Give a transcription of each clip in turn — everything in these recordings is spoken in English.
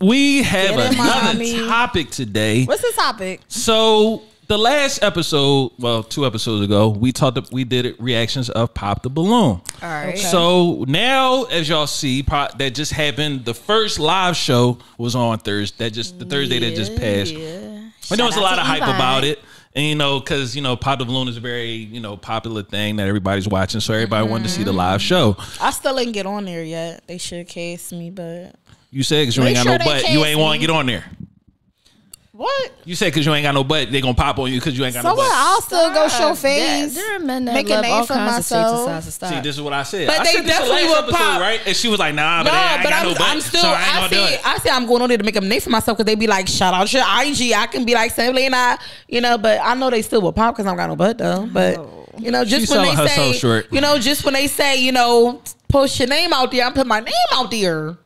We have another topic today. What's the topic? So the last episode, well, 2 episodes ago, we did reactions of Pop the Balloon. All right. Okay. So now, as y'all see, that just happened. The first live show was on Thursday. The Thursday that just passed. Yeah. I know it's a lot of hype about it. And, because, Pop the Balloon is a very, popular thing that everybody's watching. So everybody wanted to see the live show. I still ain't get on there yet. They should case me, but. You said because you ain't got no butt, you ain't want to get on there. What? You said because you ain't got no butt, they going to pop on you because you ain't got no butt. So what? I'll still go show face. There are men that make love a name all for kinds myself. of shapes and sizes. See, this is what I said. But I they said this definitely the will last episode, pop. right? And she was like, nah, but I ain't got no butt, I'm still, so I ain't gonna do it. I say I'm going on there to make a name for myself because they be like, shout out your IG. I can be like, Simply and I, but I know they still will pop because I don't got no butt though. But, just when they say, just when they say, post your name out there, I put my name out there.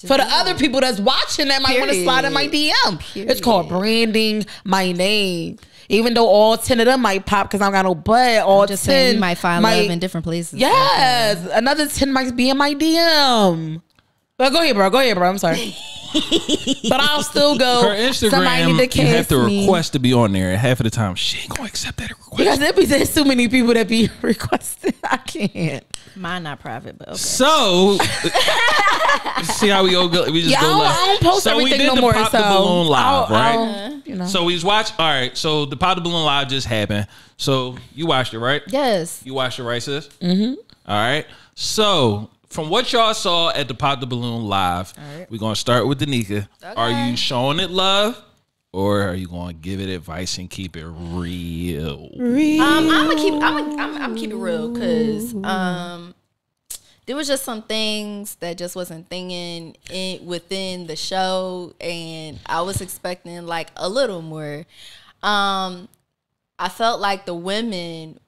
For the other people that's watching that might want to slide in my DM. It's called branding my name. Even though all 10 of them might pop because I don't got no butt. All just 10 saying we might find love in different places. Yes. Another 10 might be in my DM. But go ahead, bro. I'm sorry. But I'll still go. Her Instagram, you have to request to be on there. And half of the time, she ain't going to accept that request. Because there's too many people that be requesting. I can't. Mine not private, but okay. So, see how we go. We just go left. I don't post everything no more. So we did the Pop the Balloon live, right? So we watched. All right. So the Pop the Balloon live just happened. So you watched it, right? Yes. You watched it, right, sis? Mm-hmm. All right. So from what y'all saw at the Pop the Balloon live, we're gonna start with Danica. Okay. Are you showing it love? Or are you going to give it advice and keep it real? I'm keep it real because there was just some things that just wasn't thinking within the show, and I was expecting like a little more. I felt like the women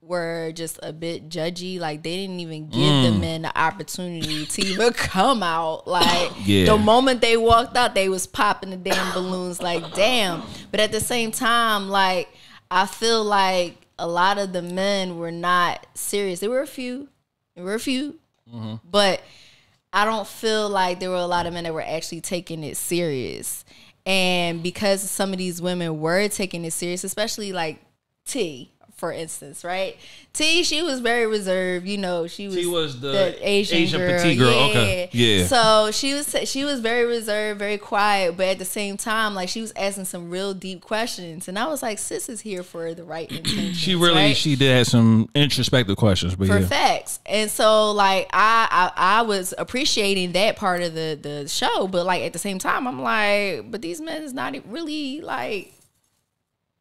were just a bit judgy. Like they didn't even give the men the opportunity to even come out. Like the moment they walked out, they was popping the damn balloons like damn. But at the same time, like I feel like a lot of the men were not serious. There were a few. But I don't feel like there were a lot of men that were actually taking it serious. And because some of these women were taking it serious, especially like T, for instance, right? T, she was very reserved. She was the Asian petite girl. Yeah. Okay, yeah. So she was very reserved, very quiet, but at the same time, like she was asking some real deep questions, and I was like, "Sis is here for the right intentions." She did have some introspective questions, but for facts. And so, like, I was appreciating that part of the show, but like at the same time, I'm like, but these men is not really like.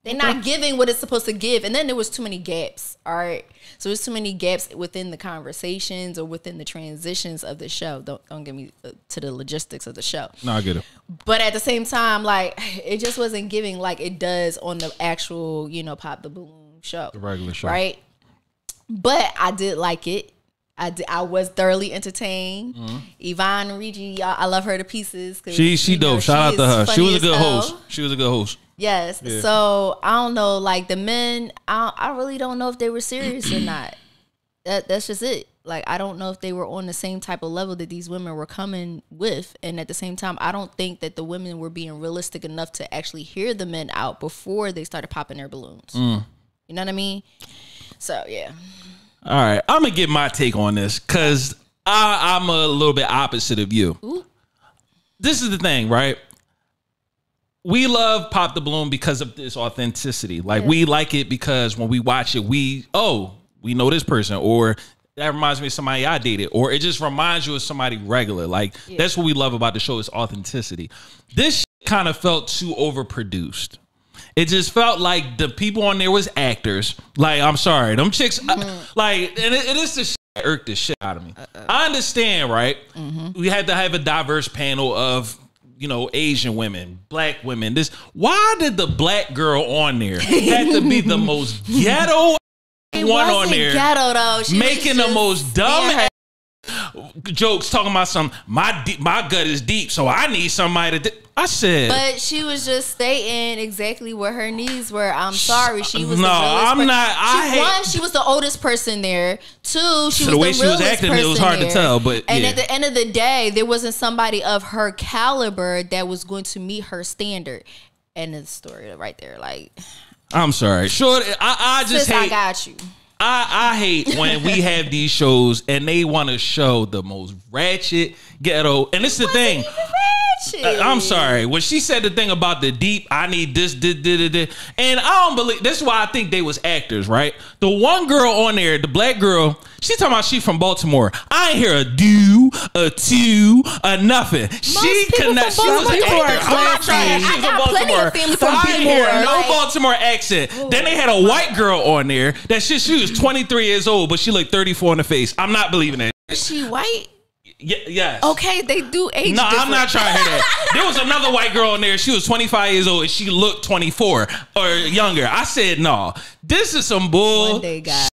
They're not giving what it's supposed to give. And then there was too many gaps, all right? So there's too many gaps within the conversations or within the transitions of the show. Don't get me to the logistics of the show. No, I get it. But at the same time, like, it just wasn't giving like it does on the actual, Pop the Balloon show. The regular show. Right? But I did like it. I was thoroughly entertained. Yvonne Rigi, I love her to pieces. She dope. Shout out to her. She was a good host. She was a good host. Yes. Yeah. So I don't know, like the men, I really don't know if they were serious or not. That's just it. Like I don't know if they were on the same type of level that these women were coming with, and at the same time, I don't think that the women were being realistic enough to actually hear the men out before they started popping their balloons. You know what I mean? So yeah. All right, I'm gonna get my take on this because I'm a little bit opposite of you. Ooh. This is the thing, right? We love Pop the Balloon because of this authenticity. Like we like it because when we watch it, we know this person, or that reminds me of somebody I dated, or it just reminds you of somebody regular. Like that's what we love about the show is authenticity. This kind of felt too overproduced. It just felt like the people on there was actors. Like, I'm sorry, them chicks, like, and it is the shit that irked the shit out of me. I understand, right? We had to have a diverse panel of, Asian women, black women. Why did the black girl on there have to be the most ghetto one on there? Ghetto though, making the most dumb. jokes talking about my gut is deep, so I need somebody to. I said, but she was just stating exactly what her needs were. I'm sorry, she was. No, I'm not. She was the oldest person there. Two, she was the way the she was acting, it was hard to tell. But and at the end of the day, there wasn't somebody of her caliber that was going to meet her standard. End of the story, right there. Like, I'm sorry. Sure, I just hate. I got you. I hate when we have these shows and they want to show the most ratchet ghetto. And it's the thing. I'm sorry. When she said the thing about the deep, I need this, and I don't believe. That's why I think they was actors, right? The one girl on there, the black girl, she talking about she from Baltimore. I ain't hear a do, a two, a nothing. She cannot. She was an actor. I'm not trying. She's from Baltimore. So I ain't hear no Baltimore accent. Ooh, then they had a white girl on there that she was 23 years old, but she looked 34 in the face. I'm not believing that. Is she white? Yes. Okay, they do age. No, different. I'm not trying to hear that. There was another white girl in there. She was 25 years old and she looked 24 or younger. I said, no, this is some bull. One day, guys.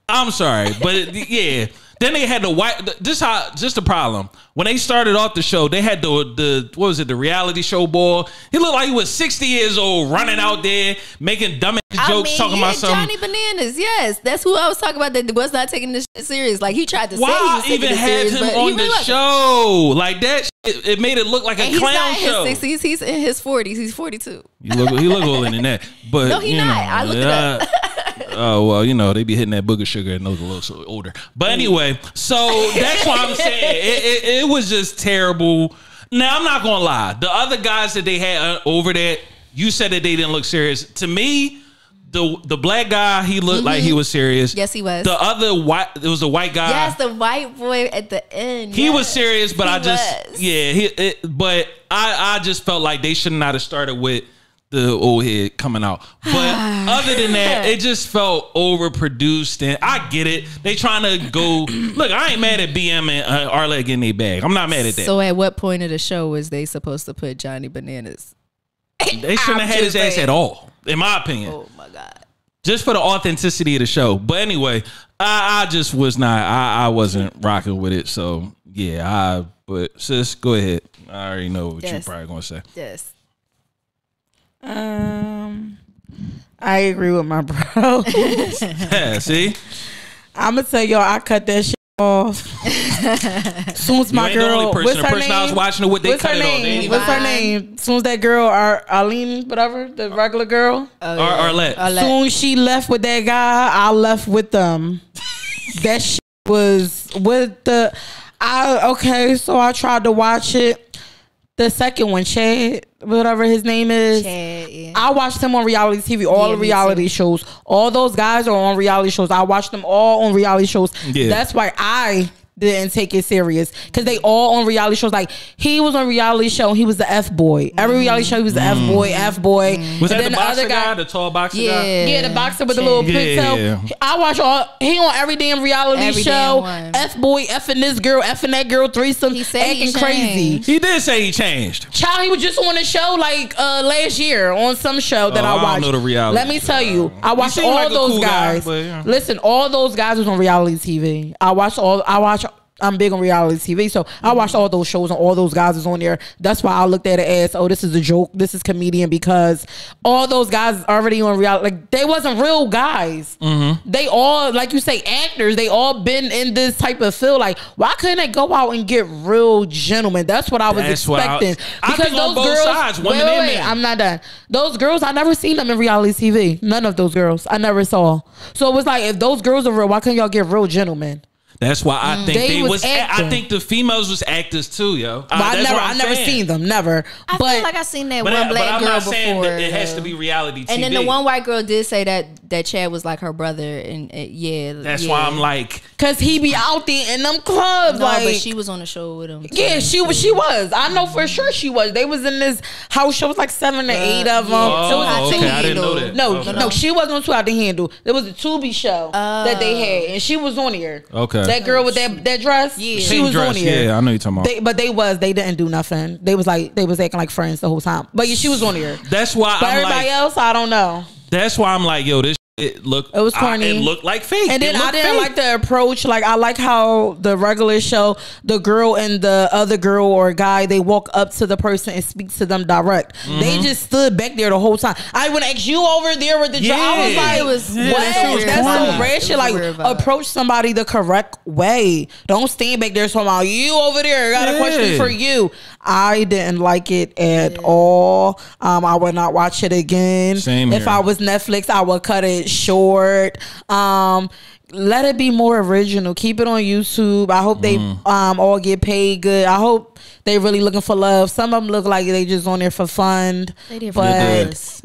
I'm sorry, but yeah. Then they had the white. Just the problem. When they started off the show, they had the what was it? The reality show boy. He looked like he was 60 years old, running out there making dumb jokes, talking about something. Johnny Bananas. Yes, that's who I was talking about. That was not taking this shit serious. Like he tried to say he was taking it serious, him on the show like that? It made it look like a clown show. He's not in his 60s. He's in his 40s. He's 42. He look older than that. But no, he not. I looked it up. Oh, well, they be hitting that booger sugar and those a little so older. But anyway, so that's why I'm saying it was just terrible. Now, I'm not going to lie. The other guys that they had over there, you said that they didn't look serious. To me, the black guy, he looked like he was serious. Yes, he was. The other it was the white guy. Yes, the white boy at the end. He was serious, but but I just felt like they should not have started with the old head coming out. But other than that, it just felt overproduced. And I get it. They trying to go. Look, I ain't mad at BM and Arlette getting their bag. I'm not mad at that. So at what point of the show was they supposed to put Johnny Bananas? They shouldn't have had his ass at all, in my opinion. Oh my God. Just for the authenticity of the show. But anyway, I just was not. I wasn't rocking with it. So yeah, but sis, go ahead. I already know what you're probably gonna say. Yes. I agree with my bro. Yeah, see? I'm gonna tell y'all, I cut that shit off. Soon as my girl, what's her name? I was watching it with they cut it off. What's her name? Soon as that girl, Arlene, whatever, the regular girl, Arlette. Soon she left with that guy, I left with them. That shit was with the. Okay, so I tried to watch it. The second one, Chad, whatever his name is. Chad, yeah. I watched him on reality TV, all the reality shows. All those guys are on reality shows. I watched them all on reality shows. Yeah. That's why I didn't take it serious, because they all on reality shows. Like, he was on reality show and he was the F boy. Every reality show he was the F boy. Was that the boxer guy, the tall boxer guy? Yeah, the boxer with the little pigtail. Yeah. I watch he on every damn reality show. F boy, effing this girl, effing that girl, threesome, acting crazy. He did say he changed. Child, he was just on a show like last year on some show that I watched. I don't know the reality. Let me tell you, I watched all like those guys. Guy, yeah. Listen, all those guys was on reality TV. I'm big on reality TV, so I watched all those shows and all those guys was on there. That's why I looked at it as, oh, this is a joke, this is comedian, because all those guys already on reality. Like, they wasn't real guys. They all, like you say, actors. They all been in this type of field. Like, why couldn't they go out and get real gentlemen? That's what I was expecting. Because those girls, sides, wait, I'm not done. Those girls, I never seen them in reality TV. None of those girls I never saw. So it was like, if those girls are real, why couldn't y'all get real gentlemen? That's why I think they was I think the females was actors too, yo. I never seen them, never. I feel like I seen that one black girl before. That it has to be reality TV. And then the one white girl did say that Chad was like her brother, and that's why I'm like, cause he be out there in them clubs. No, like, but she was on the show with him. Yeah, she was. I know for sure she was. They was in this house show. It was like 7 or 8 of them. I didn't know that. No, she wasn't on Too Hot to Handle. There was a Tubi show that they had, and she was on here. Okay. That girl with that dress, she was on here. Yeah, I know you're talking about. They didn't do nothing. They was acting like friends the whole time. But yeah, she was on here. That's why. But everybody else, I don't know. That's why I'm like, yo, this it looked. It was corny. It looked like fake. And then I didn't like the approach. Like I like how the regular show, the girl and the other girl or guy, they walk up to the person and speak to them direct. They just stood back there the whole time. I would ask you over there with the I was like, what? That's so rare shit. Like approach somebody the correct way. Don't stand back there talking about you over there. I got a question for you. I didn't like it at all. I would not watch it again. Same if here. I was Netflix, I would cut it short. Let it be more original. Keep it on YouTube. I hope they all get paid good. I hope they really looking for love. Some of them look like they just on there for fun. They did but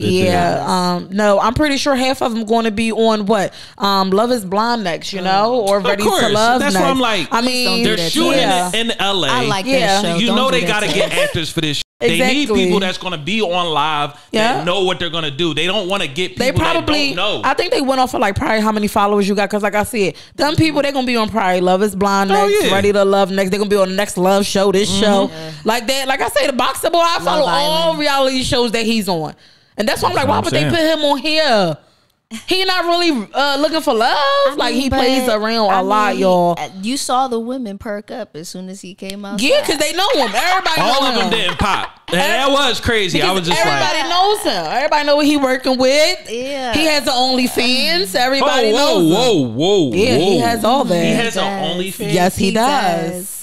no, I'm pretty sure half of them going to be on what Love Is Blind next, you know, or Ready to Love. That's next. why I'm like, I mean, they're shooting it in LA. I like that show. You know they got to get actors for this. They need people that's going to be on live that know what they're going to do. They don't want to get people that don't know. I think they went off for like probably how many followers you got. Because like I said, them people, they're going to be on probably Love Is Blind next, Ready to Love next. They're going to be on the next Love show, this show. Like that. Like I say, the Boxer Boy, I follow all reality shows that he's on. And that's why I'm like, why would they put him on here? He not really looking for love. Like he plays around a lot, y'all. You saw the women perk up as soon as he came out. Yeah, because they know him. Everybody all know of them him. didn't pop. And that was crazy. I was just everybody like, knows him. Everybody know what he working with. Yeah, he has the OnlyFans. Everybody knows him. Whoa. He has all that. He has an OnlyFans. Yes, he does.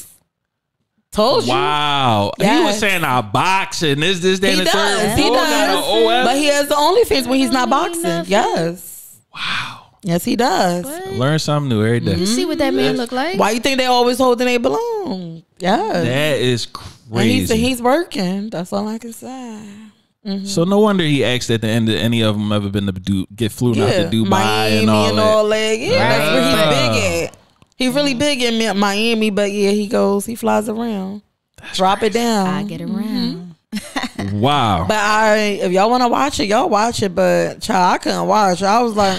Told you. Wow. Yes. He was saying boxing. This, that, and the third. He does. But he has the OnlyFans when he's not boxing. Yes. Wow. Yes, he does. Learn something new every day. You see what that man look like? Why you think they always holding their balloon? Yeah. That is crazy. And he's working. That's all I can say. So no wonder he asked at the end of any of them ever been to get flown out to Dubai Miami and all that. Yeah, that's where he's big at. He's really big in Miami, but yeah, he flies around. Drop crazy. It down. I get around. Wow. But if y'all want to watch it, y'all watch it. But child, I couldn't watch it. I was like,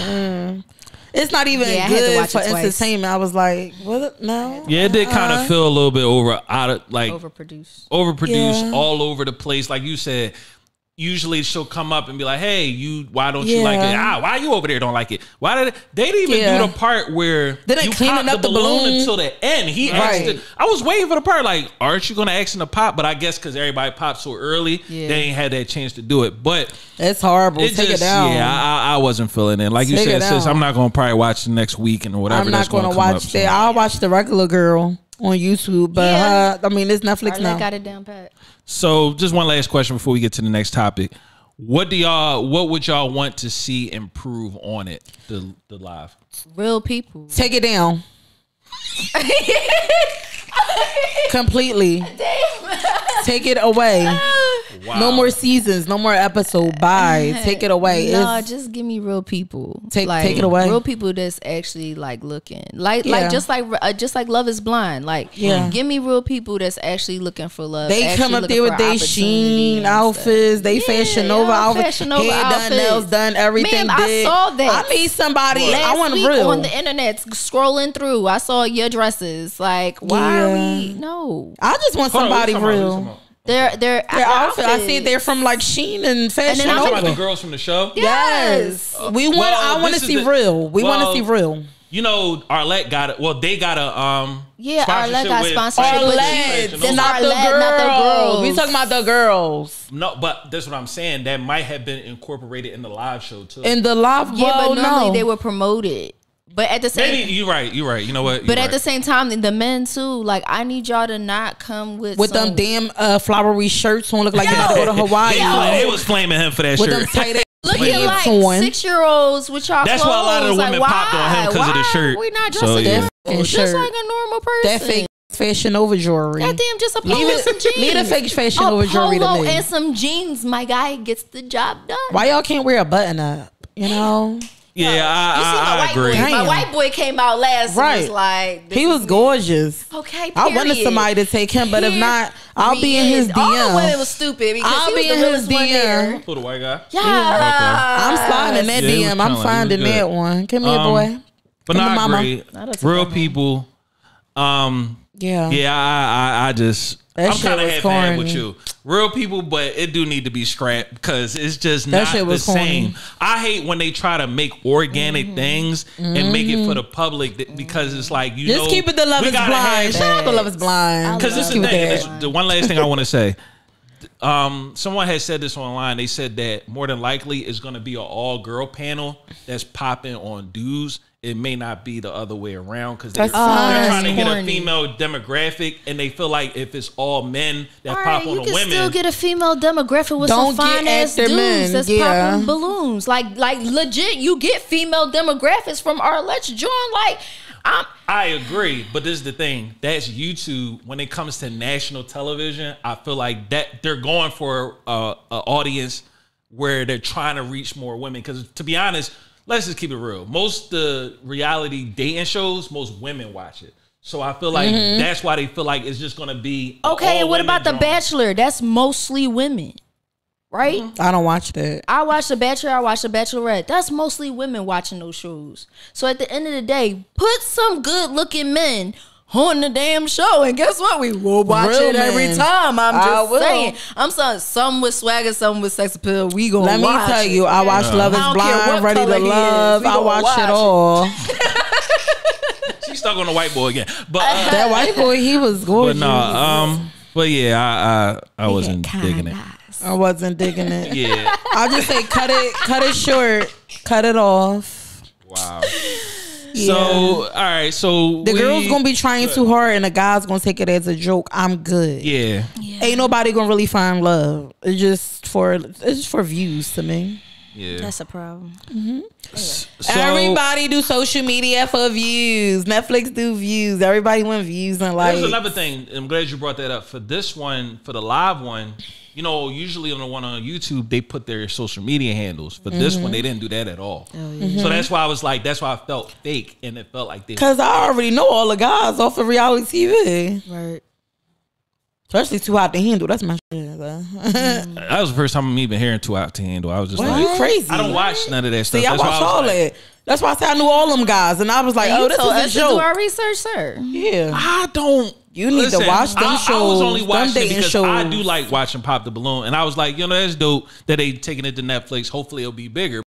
it's not even good for entertainment. I was like, what? No. Yeah, it did kind of feel a little bit overproduced all over the place. Like you said, usually she'll come up and be like, hey, why don't you like it? Why you over there don't like it? Why did they didn't even do the part where you pop the balloon until the end? He asked I was waiting for the part like, aren't you going to ask him to pop? But I guess because everybody popped so early, they ain't had that chance to do it. But it's horrible. Take it down. Yeah, I wasn't feeling it. Like you said, sis, I'm not going to probably watch the next week and whatever. I'm not going to watch that. I'll watch the regular girl on YouTube, but I mean, it's Netflix now. Got it down pat. So, just one last question before we get to the next topic. What would y'all want to see improve on it? The live. Real people. Take it down. Completely. Take it away. Wow. No more seasons, no more episode. Bye. Take it away. No, just give me real people. Take it away. Real people that's actually like looking, like just like Love Is Blind. Like, give me real people that's actually looking for love. They come up there with their Sheen outfits, they Fashion Nova outfits, hair done, nails done, everything. Man, I saw that. I need somebody. I want week real on the internet scrolling through. I saw your dresses. Like, why are we? No, I just want somebody real. Their outfits. I see they're from like Sheen and Fashion. And then about the girls from the show. Yes, I want to see real. We want to see real. You know, Arlette got it. Well, they got a Arlette got sponsorship. Arlette, not the girls. We talking about the girls. No, but that's what I'm saying. That might have been incorporated in the live show too. In the live, but normally they were promoted. But at the same, maybe you're right. You know what? But at the same time, the men too. Like, I need y'all to not come with them damn flowery shirts on. Look like they gotta go to Hawaii. They was flaming him for that shirt. Them tight looking like 6-year-olds with y'all. That's clothes. why a lot of the women popped on him because of the shirt. We're not dressing just like a normal person. That fake Fashion Nova jewelry. That damn just a polo and some jeans. Leave the fake Fashion Nova jewelry to me. And some jeans. My guy gets the job done. Why y'all can't wear a button up? You know. Yeah, I agree. My white boy came out last and was like... He was gorgeous. Okay, period. I wanted somebody to take him, but if not, I'll be in his DM. All the women was stupid because I'll be in his DM. Who, the white guy? Yeah. I'm sliding in that DM. I'm finding that one. Come here, boy. But not great. Real people. Yeah, I just that I'm kind of shit was half-hand with corny. you. Real people, but it do need to be scrapped because it's just That not shit the was corny. same. I hate when they try to make organic things and make it for the public because it's like you Just know, keep it the Love we Is gotta Blind. have- Shout out to Love Is Blind. Because this is Keep the it thing. there. This- the one last thing I want to say. Someone had said this online. They said that more than likely it's going to be an all girl panel that's popping on dudes. It may not be the other way around because they're trying to get a female demographic, and they feel like if it's all men that pop on the women, you can still get a female demographic with Don't some fine get ass after dudes men. that's Yeah. popping balloons. Like legit, you get female demographics from our Let's Join. Like, I agree, but this is the thing. That's YouTube. When it comes to national television, I feel like that they're going for a audience where they're trying to reach more women. Because to be honest, let's just keep it real. Most the reality dating shows, most women watch it. So I feel like that's why they feel like it's just going to be okay, and what all-women about The joint. Bachelor? That's mostly women, right? I don't watch that. I watch The Bachelor, I watch The Bachelorette. That's mostly women watching those shows. So at the end of the day, put some good looking men on the damn show, and guess what? We will watch Real it every men. time. I'm I just will. saying. I'm saying some with swagger, some with sex appeal. We gonna Let me watch tell it. you, I watch Love Is I don't care Blind, what Ready color to he is. Love. We I gonna watch watch it it. all. She's stuck on the white boy again. But That white boy, he was but gorgeous. no, but yeah, I wasn't digging it. I wasn't digging it. Yeah. I'll just say cut it short, cut it off. Wow. Yeah. So all right, so The girl's gonna be trying too hard, and the guy's gonna take it as a joke. I'm good. Yeah. Ain't nobody gonna really find love. It's just for views to me. Yeah. That's a problem. So, Everybody do social media for views. Netflix do views. Everybody want views and like. There's another thing. I'm glad you brought that up. For this one, for the live one, you know, usually on the one on YouTube, they put their social media handles. For this one, they didn't do that at all. So that's why I was like, that's why I felt fake, and it felt like they. Cause I already know all the guys off of reality TV. Right. Especially Too Hot to Handle. That's my shit. That was the first time I'm even hearing Too Hot to Handle. I was just Well, like, you crazy. I don't watch none of that stuff. See, I That's why watch was all like, that. That's why I said I knew all them guys, and I was like, And "Oh, you this told is us a to do joke." our research, sir. Yeah, I don't. You need to watch them I was shows, only them watching it dating because shows. I do like watching Pop the Balloon, and I was like, you know, that's dope that they taking it to Netflix. Hopefully, it'll be bigger.